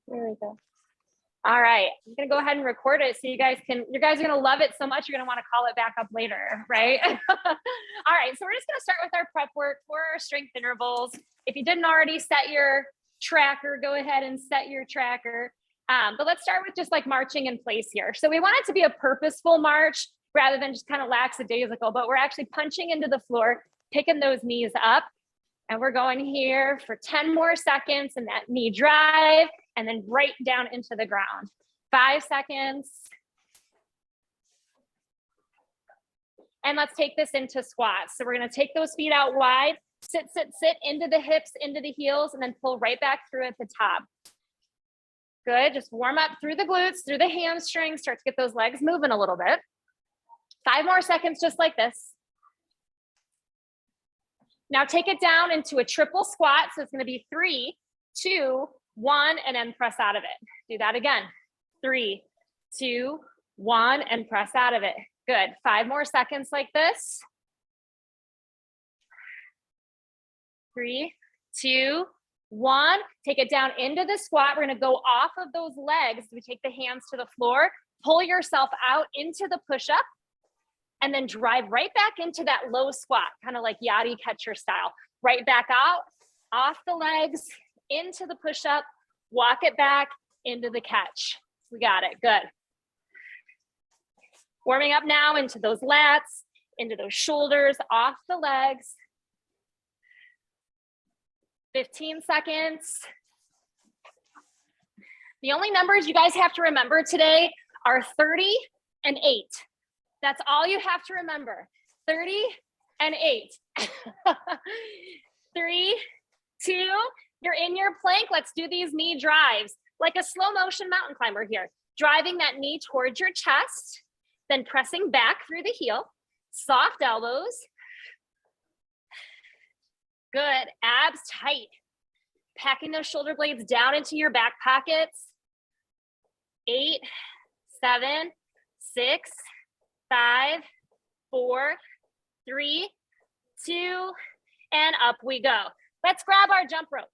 There we go. All right, I'm gonna go ahead and record it so you guys are gonna love it so much you're gonna want to call it back up later, right? All right, so we're just gonna start with our prep work for our strength intervals. If you didn't already set your tracker, go ahead and set your tracker. But let's start with just like marching in place here. So we want it to be a purposeful march rather than just kind of lackadaisical, but we're actually punching into the floor, picking those knees up. And we're going here for 10 more seconds in that knee drive, and then right down into the ground. 5 seconds. And let's take this into squats. So we're gonna take those feet out wide, sit, sit, sit into the hips, into the heels, and then pull right back through at the top. Good, just warm up through the glutes, through the hamstrings, start to get those legs moving a little bit. 5 more seconds just like this. Now take it down into a triple squat. So it's gonna be 3, 2, 1, and then press out of it. Do that again. 3, 2, 1, and press out of it. Good, 5 more seconds like this. 3, 2, 1, take it down into the squat. We're gonna go off of those legs. We take the hands to the floor, pull yourself out into the push-up, and then drive right back into that low squat, kind of like yachty catcher style. Right back out, off the legs, into the push-up, walk it back into the catch. We got it, good. Warming up now into those lats, into those shoulders, off the legs. 15 seconds. The only numbers you guys have to remember today are 30 and 8. That's all you have to remember. 30 and 8. 3, 2, you're in your plank. Let's do these knee drives like a slow motion mountain climber here. Driving that knee towards your chest, then pressing back through the heel, soft elbows. Good, abs tight. Packing those shoulder blades down into your back pockets. 8, 7, 6, 5, 4, 3, 2, and up we go. Let's grab our jump rope.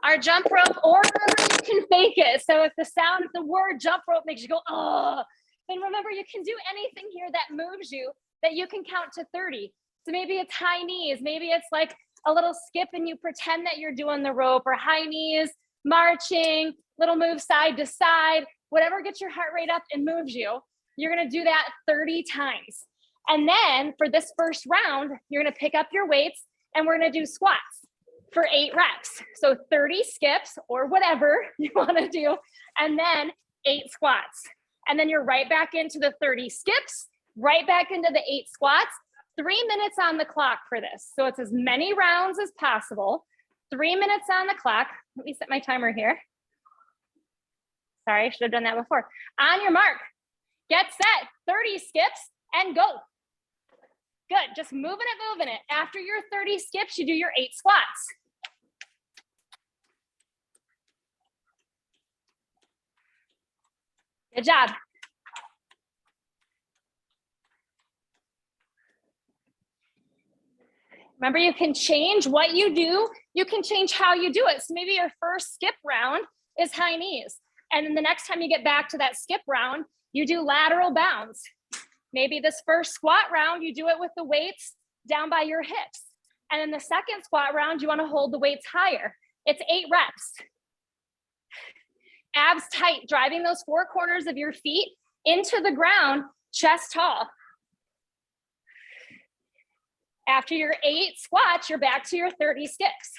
Our jump rope, or you can fake it. So if the sound of the word jump rope makes you go, oh, then remember you can do anything here that moves you, that you can count to 30. So maybe it's high knees, maybe it's like a little skip and you pretend that you're doing the rope, or high knees, marching, little move side to side, whatever gets your heart rate up and moves you. You're gonna do that 30 times. And then for this first round, you're gonna pick up your weights and we're gonna do squats for 8 reps. So 30 skips or whatever you wanna do, and then 8 squats. And then you're right back into the 30 skips, right back into the 8 squats. 3 minutes on the clock for this. So it's as many rounds as possible. 3 minutes on the clock. Let me set my timer here. Sorry, I should have done that before. On your mark, get set, 30 skips and go. Good, just moving it. After your 30 skips, you do your 8 squats. Good job. Remember, you can change what you do. You can change how you do it. So maybe your first skip round is high knees. And then the next time you get back to that skip round, you do lateral bounds. Maybe this first squat round, you do it with the weights down by your hips. And then the second squat round, you want to hold the weights higher. It's 8 reps. Abs tight, driving those 4 corners of your feet into the ground, chest tall. After your 8 squats, you're back to your 30 skips.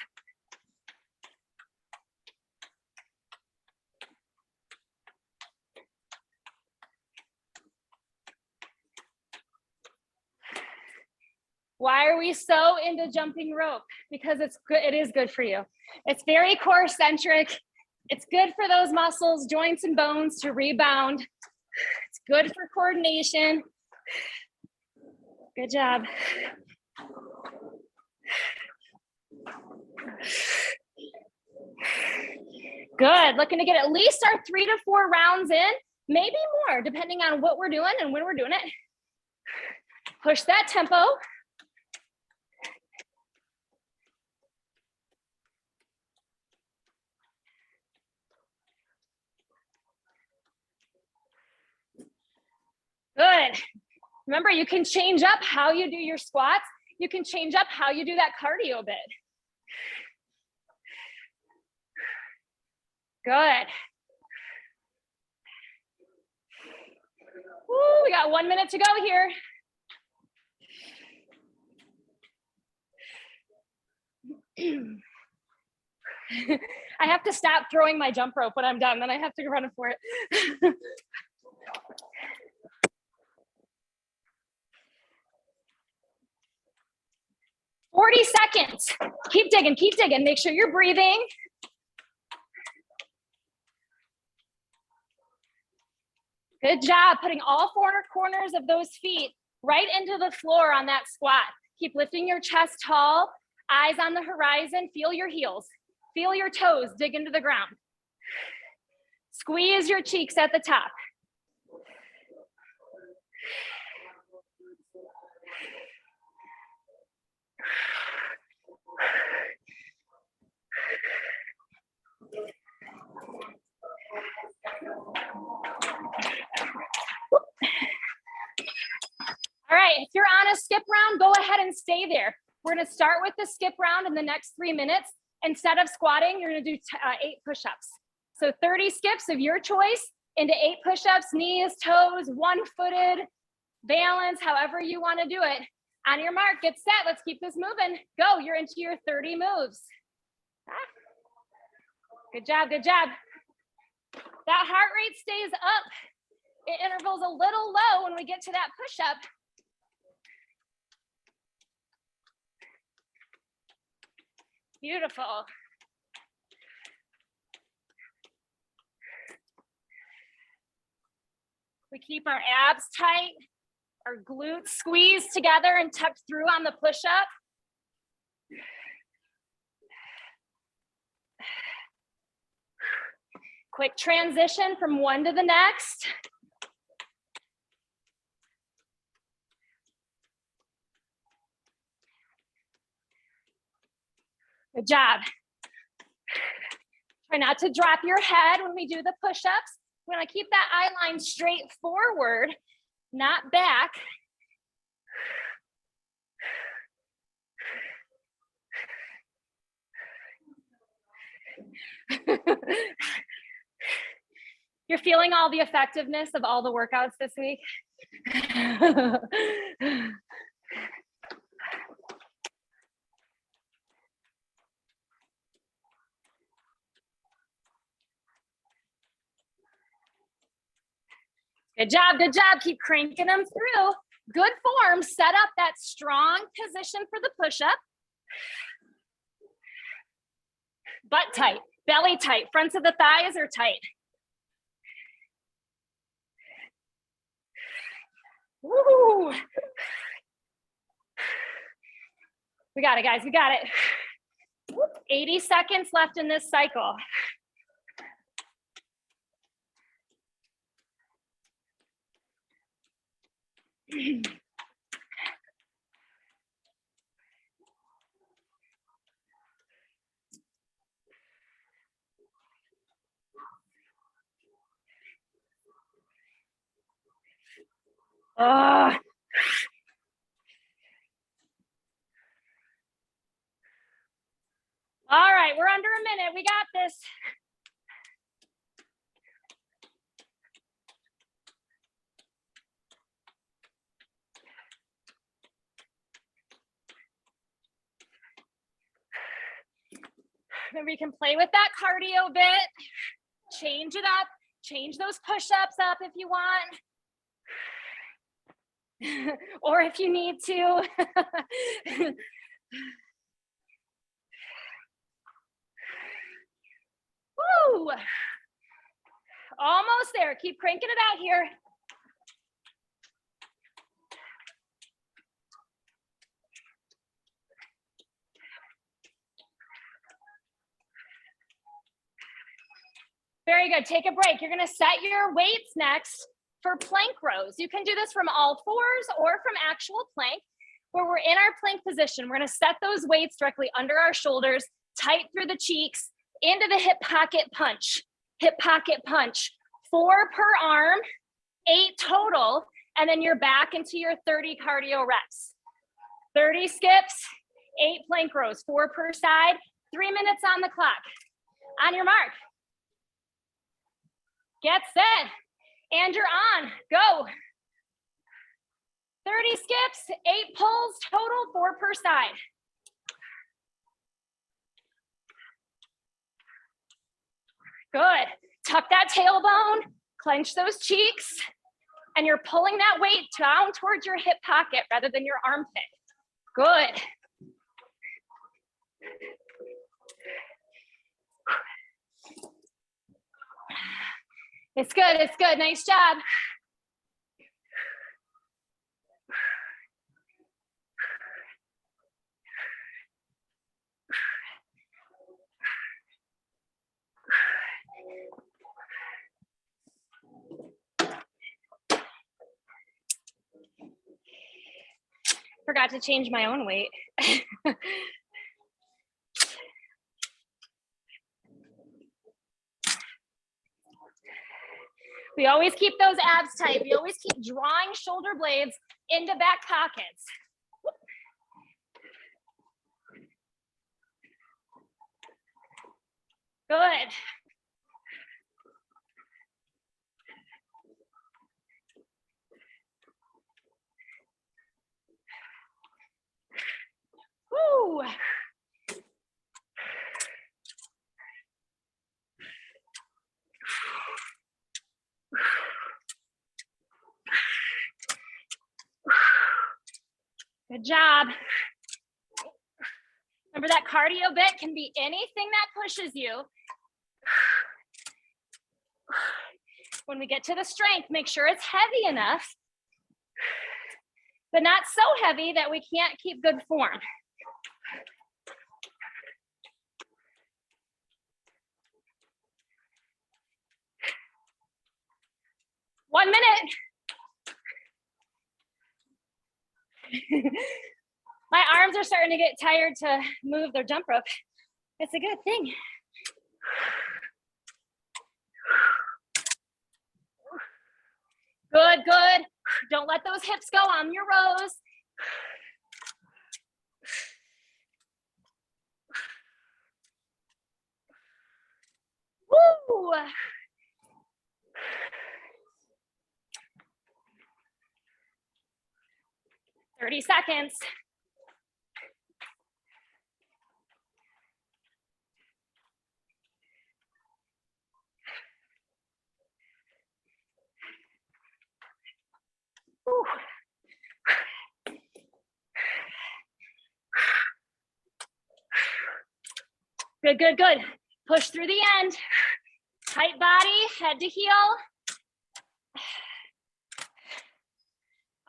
Why are we so into jumping rope? Because it's good. It is good for you. It's very core centric. It's good for those muscles, joints, and bones to rebound. It's good for coordination. Good job. Good, looking to get at least our 3 to 4 rounds in, maybe more, depending on what we're doing and when we're doing it. Push that tempo. Good. Remember, you can change up how you do your squats. You can change up how you do that cardio bit. Good. Woo, we got 1 minute to go here. I have to stop throwing my jump rope when I'm done, then I have to run for it. 40 seconds. Keep digging, keep digging. Make sure you're breathing. Good job, putting all four corners of those feet right into the floor on that squat. Keep lifting your chest tall, eyes on the horizon, feel your heels. Feel your toes dig into the ground. Squeeze your cheeks at the top. All right, if you're on a skip round, go ahead and stay there. We're gonna start with the skip round in the next 3 minutes. Instead of squatting, you're gonna do 8 push-ups. So 30 skips of your choice into 8 push-ups, knees, toes, one-footed, balance, however you wanna do it. On your mark, get set, let's keep this moving. Go, you're into your 30 moves. Good job, good job. That heart rate stays up. It intervals a little low when we get to that push-up. Beautiful. We keep our abs tight, our glutes squeezed together and tucked through on the push-up. Quick transition from one to the next. Good job. Try not to drop your head when we do the push-ups. We want to keep that eye line straight forward, not back. You're feeling all the effectiveness of all the workouts this week? Good job, good job. Keep cranking them through. Good form. Set up that strong position for the push-up. Butt tight, belly tight, fronts of the thighs are tight. Woo! We got it, guys, we got it. 80 seconds left in this cycle. All right, we're under a minute. We got this. Remember, you can play with that cardio bit, change it up, change those push-ups up if you want. Or if you need to. Woo! Almost there. Keep cranking it out here. Very good. Take a break. You're going to set your weights next for plank rows. You can do this from all fours or from actual plank, where we're in our plank position. We're going to set those weights directly under our shoulders, tight through the cheeks, into the hip pocket punch. Hip pocket punch. 4 per arm, 8 total. and then you're back into your 30 cardio reps. 30 skips, 8 plank rows, 4 per side, 3 minutes on the clock. On your mark. Get set, and you're on, go. 30 skips, 8 pulls total, 4 per side. Good, tuck that tailbone, clench those cheeks, and you're pulling that weight down towards your hip pocket rather than your armpit. Good. It's good, nice job. Forgot to change my own weight. We always keep those abs tight. We always keep drawing shoulder blades into back pockets. Good. Woo. Good job. Remember that cardio bit can be anything that pushes you. When we get to the strength, make sure it's heavy enough, but not so heavy that we can't keep good form. One minute. My arms are starting to get tired to move their jump rope. It's a good thing. Good, good. Don't let those hips go on your rows. Woo! 30 seconds. Whew. Good, good, good. Push through the end. Tight body, head to heel.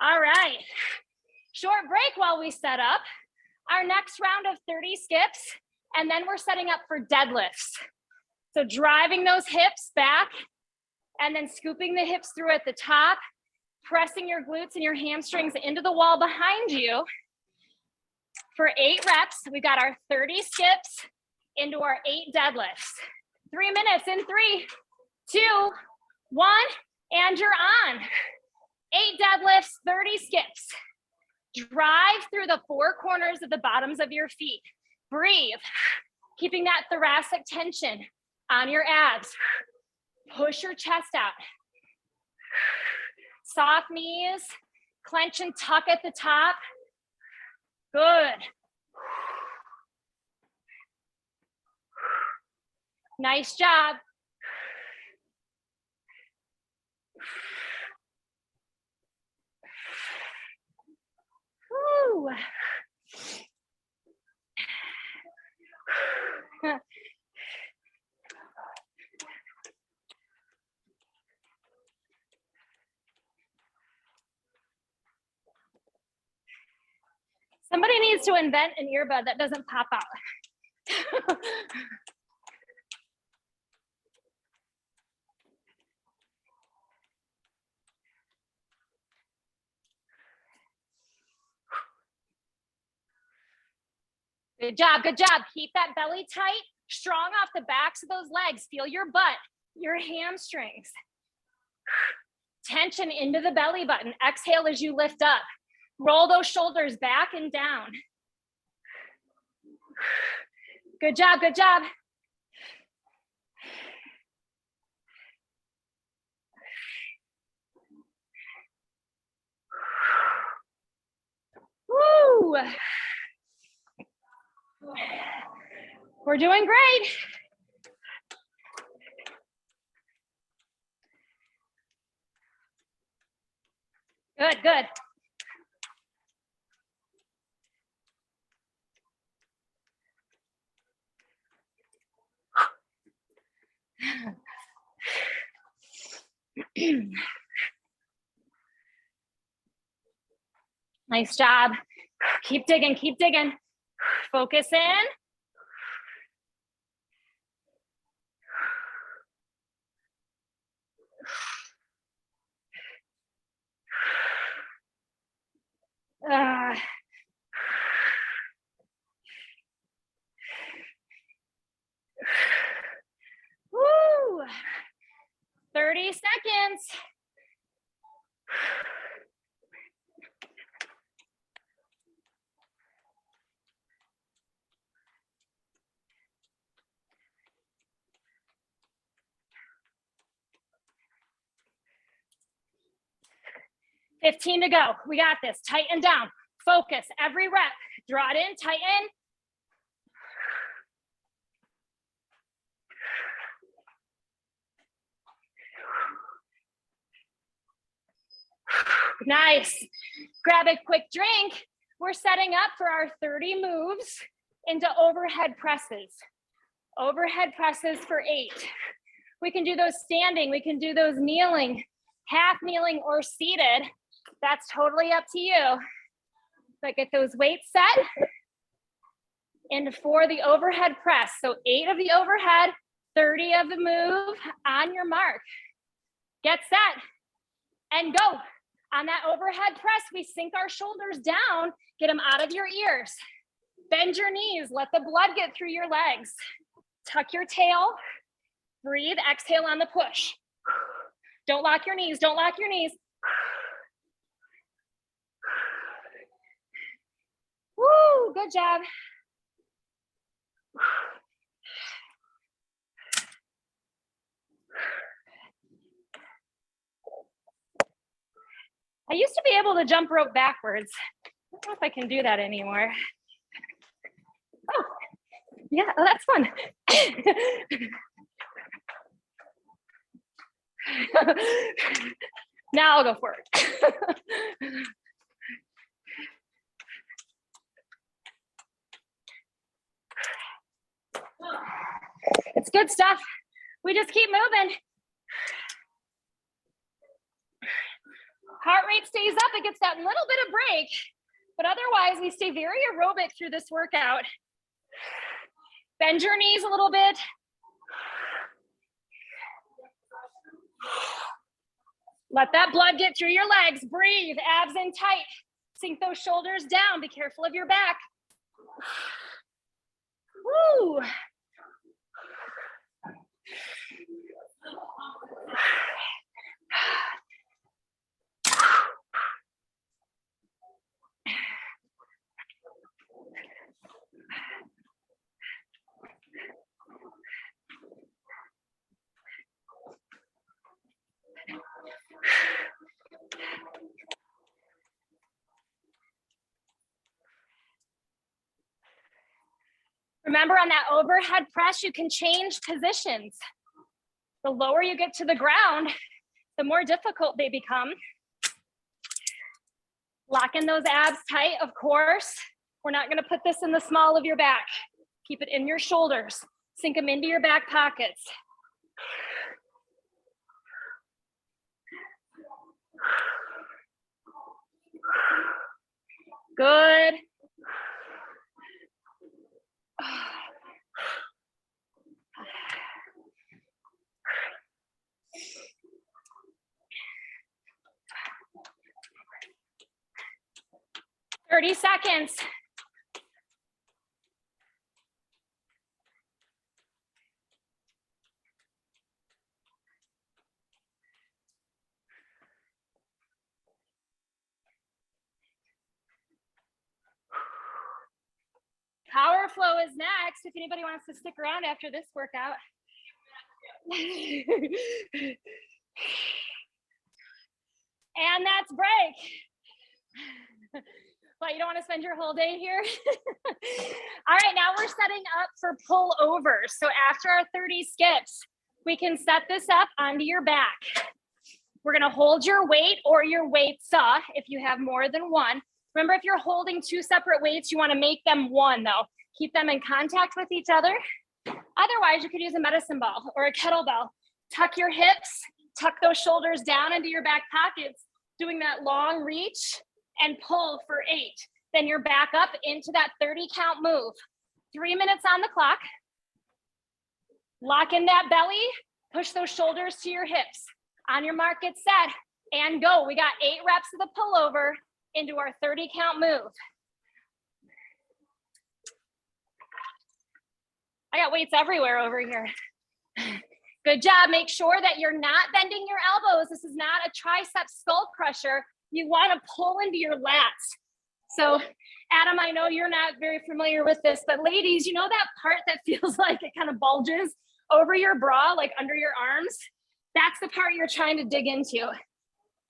All right. Short break while we set up. Our next round of 30 skips, and then we're setting up for deadlifts. So driving those hips back, and then scooping the hips through at the top, pressing your glutes and your hamstrings into the wall behind you. For 8 reps, we got our 30 skips into our 8 deadlifts. 3 minutes in 3, 2, 1, and you're on. 8 deadlifts, 30 skips. Drive through the 4 corners of the bottoms of your feet. Breathe, keeping that thoracic tension on your abs. Push your chest out. Soft knees, clench and tuck at the top. Good. Nice job. Woo. Somebody needs to invent an earbud that doesn't pop out. Good job, good job. Keep that belly tight, strong off the backs of those legs. Feel your butt, your hamstrings. Tension into the belly button. Exhale as you lift up. Roll those shoulders back and down. Good job, good job. Woo! We're doing great. Good, good. Nice job. Keep digging, keep digging. Focus in. Woo! 30 seconds. $15 to go. We got this. Tighten down. Focus every rep. Draw it in, tighten. Nice. Grab a quick drink. We're setting up for our 30 moves into overhead presses. Overhead presses for 8. We can do those standing. We can do those kneeling, half kneeling or seated. That's totally up to you. But get those weights set. And for the overhead press, so 8 of the overhead, 30 of the move. On your mark. Get set and go. On that overhead press, we sink our shoulders down, get them out of your ears. Bend your knees, let the blood get through your legs. Tuck your tail, breathe, exhale on the push. Don't lock your knees, don't lock your knees. Woo, good job. I used to be able to jump rope backwards. I don't know if I can do that anymore. Oh, yeah, oh, that's fun. Now I'll go for it. It's good stuff. We just keep moving. Heart rate stays up, it gets that little bit of break, but otherwise we stay very aerobic through this workout. Bend your knees a little bit. Let that blood get through your legs. Breathe, abs in tight. Sink those shoulders down. Be careful of your back. Woo. Remember, on that overhead press, you can change positions. The lower you get to the ground, the more difficult they become. Lock in those abs tight, of course. We're not gonna put this in the small of your back. Keep it in your shoulders. Sink them into your back pockets. Good. 30 seconds. flow is next. If anybody wants to stick around after this workout. And that's break. But you don't want to spend your whole day here. All right, now we're setting up for pull overs. So after our 30 skips, we can set this up onto your back. We're gonna hold your weight or your weight saw if you have more than one. Remember, if you're holding two separate weights, you wanna make them one though. Keep them in contact with each other. Otherwise, you could use a medicine ball or a kettlebell. Tuck your hips, tuck those shoulders down into your back pockets, doing that long reach and pull for 8. Then you're back up into that 30 count move. 3 minutes on the clock. Lock in that belly, push those shoulders to your hips. On your mark, get set, and go. We got 8 reps of the pullover into our 30 count move. I got weights everywhere over here. Good job. Make sure that you're not bending your elbows. This is not a tricep skull crusher. You want to pull into your lats. So Adam, I know you're not very familiar with this, but ladies, you know that part that feels like it kind of bulges over your bra, like under your arms? That's the part you're trying to dig into.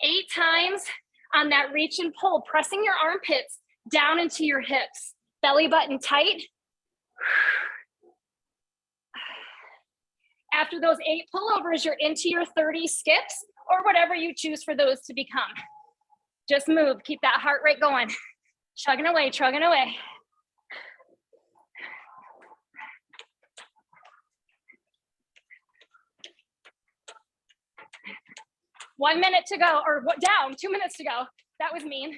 8 times on that reach and pull, pressing your armpits down into your hips. Belly button tight. After those 8 pullovers, you're into your 30 skips or whatever you choose for those to become. Just move, keep that heart rate going. Chugging away, chugging away. One minute to go, or down, 2 minutes to go. That was mean.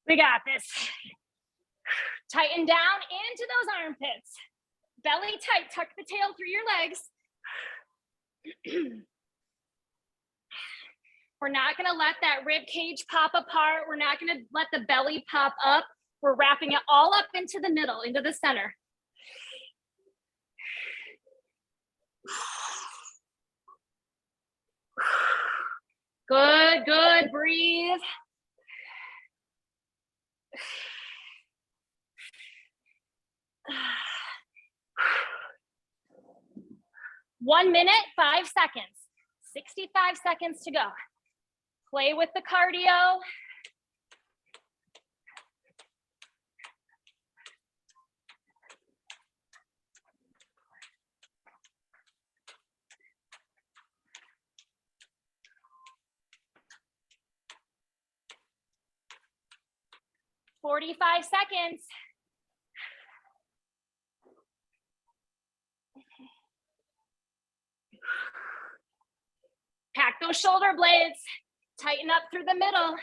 We got this. Tighten down into those armpits. Belly tight, tuck the tail through your legs. We're not gonna let that rib cage pop apart. We're not gonna let the belly pop up. We're wrapping it all up into the middle, into the center. Good, good, breathe. One minute, 5 seconds. 65 seconds to go. Play with the cardio. "45 seconds. Pack those shoulder blades. Tighten up through the middle.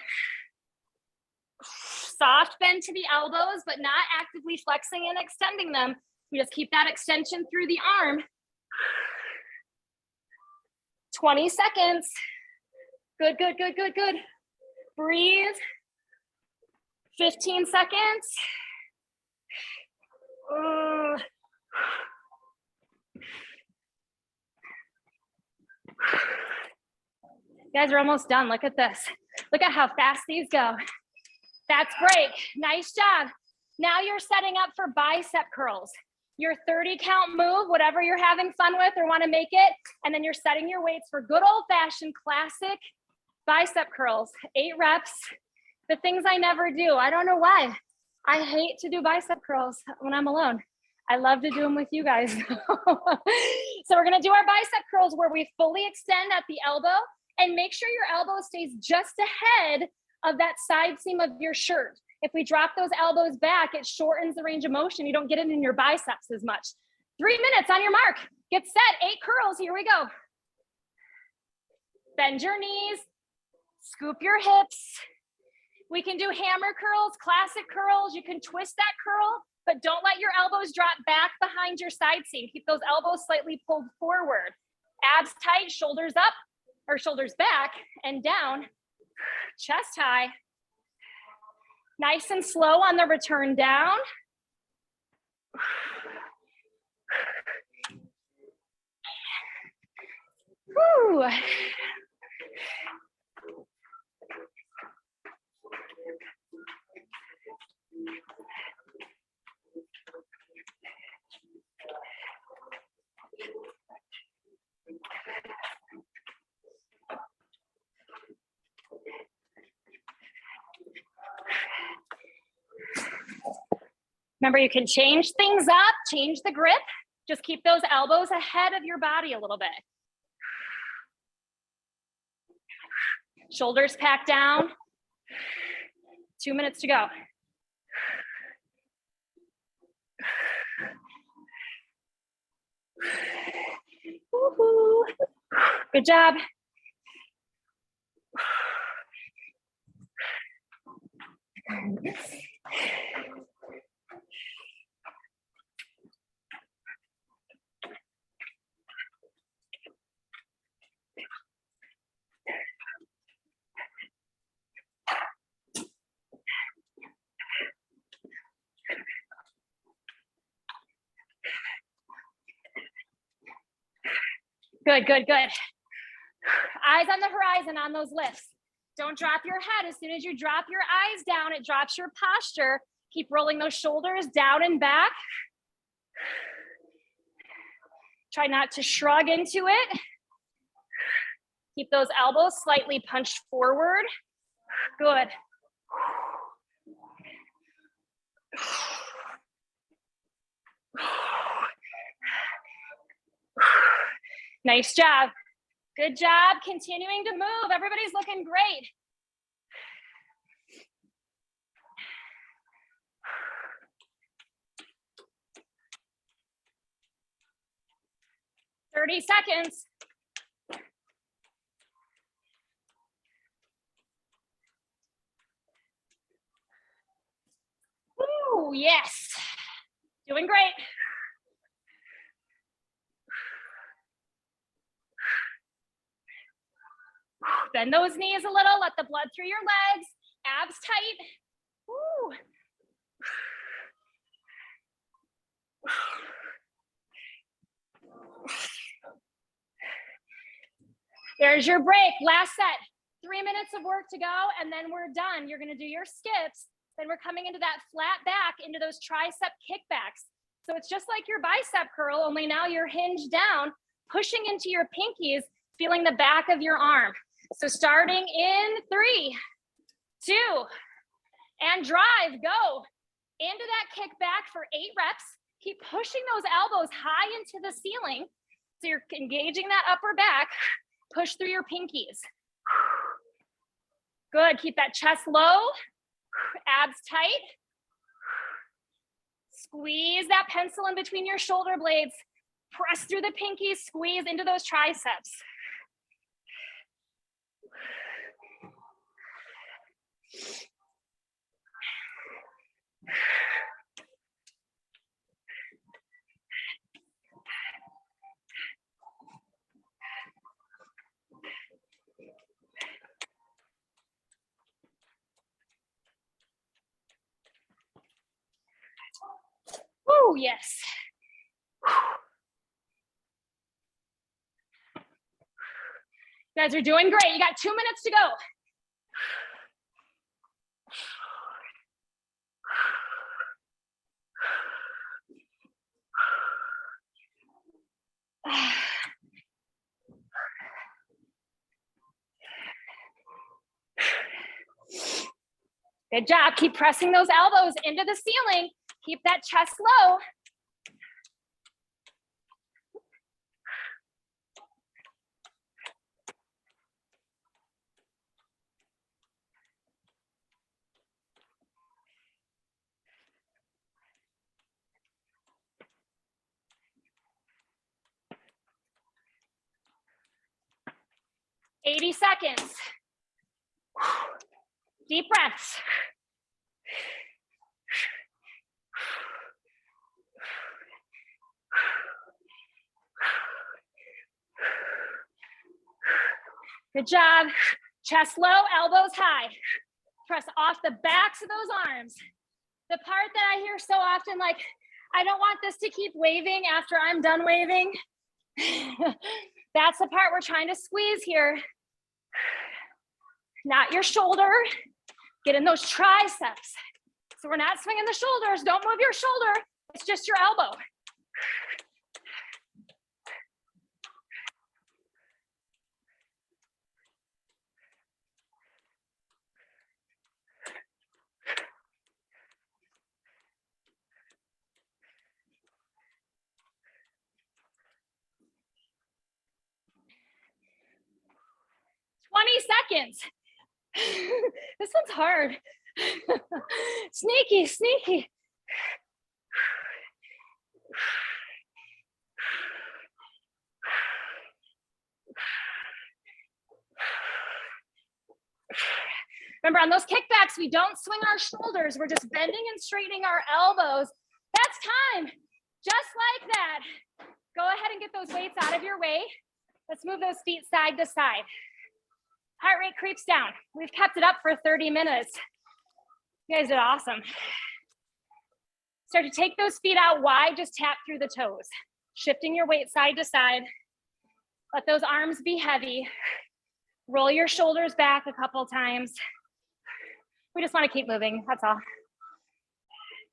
Soft bend to the elbows, but not actively flexing and extending them. We just keep that extension through the arm. 20 seconds. Good, good, good, good, good. Breathe. 15 seconds. You guys are almost done. Look at this. Look at how fast these go. That's break. Nice job. Now you're setting up for bicep curls. Your 30 count move, whatever you're having fun with or want to make it. And then you're setting your weights for good old fashioned classic bicep curls. 8 reps. The things I never do. I don't know why. I hate to do bicep curls when I'm alone. I love to do them with you guys. So we're gonna do our bicep curls where we fully extend at the elbow and make sure your elbow stays just ahead of that side seam of your shirt. If we drop those elbows back, it shortens the range of motion. You don't get it in your biceps as much. 3 minutes on your mark. Get set, 8 curls, here we go. Bend your knees, scoop your hips. We can do hammer curls, classic curls. You can twist that curl, but don't let your elbows drop back behind your side seam. Keep those elbows slightly pulled forward. Abs tight, shoulders up, or shoulders back and down. Chest high. Nice and slow on the return down. Whew. Remember, you can change things up, change the grip. Just keep those elbows ahead of your body a little bit. Shoulders packed down. 2 minutes to go. Woo-hoo. Good job. Good, good, good. Eyes on the horizon on those lifts. Don't drop your head. As soon as you drop your eyes down, it drops your posture. Keep rolling those shoulders down and back. Try not to shrug into it. Keep those elbows slightly punched forward. Good. Nice job. Good job continuing to move. Everybody's looking great. "30 seconds. Woo, yes. Doing great. Bend those knees a little, let the blood through your legs, abs tight. Woo. There's your break, last set. 3 minutes of work to go, and then we're done. You're gonna do your skips, then we're coming into that flat back, into those tricep kickbacks. So it's just like your bicep curl, only now you're hinged down, pushing into your pinkies, feeling the back of your arm. So starting in 3, 2, and drive, go. Into that kickback for 8 reps. Keep pushing those elbows high into the ceiling. So you're engaging that upper back. Push through your pinkies. Good, keep that chest low, abs tight. Squeeze that pencil in between your shoulder blades. Press through the pinkies, squeeze into those triceps. Oh, yes. You guys are doing great. You got 2 minutes to go. Good job. Keep pressing those elbows into the ceiling. Keep that chest low. "80 seconds. Deep breaths. Good job. Chest low, elbows high. Press off the backs of those arms. The part that I hear so often, like, I don't want this to keep waving after I'm done waving. That's the part we're trying to squeeze here. Not your shoulder. Get in those triceps. So we're not swinging the shoulders. Don't move your shoulder. It's just your elbow. Seconds. This one's hard. Sneaky, sneaky. Remember, on those kickbacks, we don't swing our shoulders. We're just bending and straightening our elbows. That's time. Just like that. Go ahead and get those weights out of your way. Let's move those feet side to side. Heart rate creeps down. We've kept it up for 30 minutes. You guys did awesome. Start to take those feet out wide, just tap through the toes. Shifting your weight side to side. Let those arms be heavy. Roll your shoulders back a couple times. We just want to keep moving, that's all.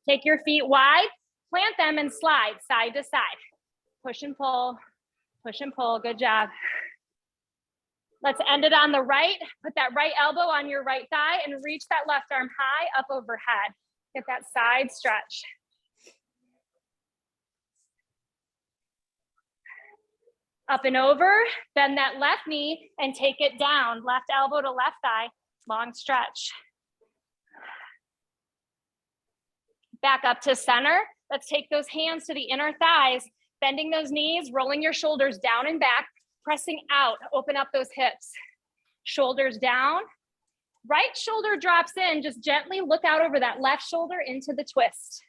Take your feet wide, plant them and slide side to side. Push and pull, good job. Let's end it on the right. Put that right elbow on your right thigh and reach that left arm high up overhead. Get that side stretch. Up and over, bend that left knee and take it down. Left elbow to left thigh, long stretch. Back up to center. Let's take those hands to the inner thighs, bending those knees, rolling your shoulders down and back, pressing out, open up those hips. Shoulders down. Right shoulder drops in, just gently look out over that left shoulder into the twist.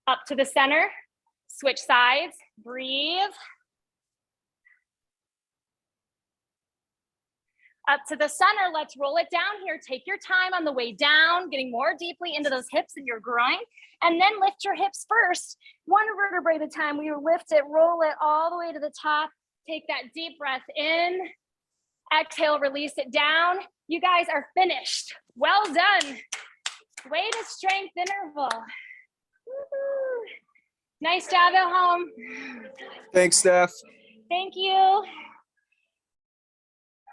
Up to the center. Switch sides, breathe. Up to the center, let's roll it down here. Take your time on the way down, getting more deeply into those hips and your groin, and then lift your hips first. One vertebrae at a time. We lift it, roll it all the way to the top. Take that deep breath in. Exhale, release it down. You guys are finished. Well done. Weight is strength interval. Woo-hoo. Nice job at home. Thanks, Steph. Thank you.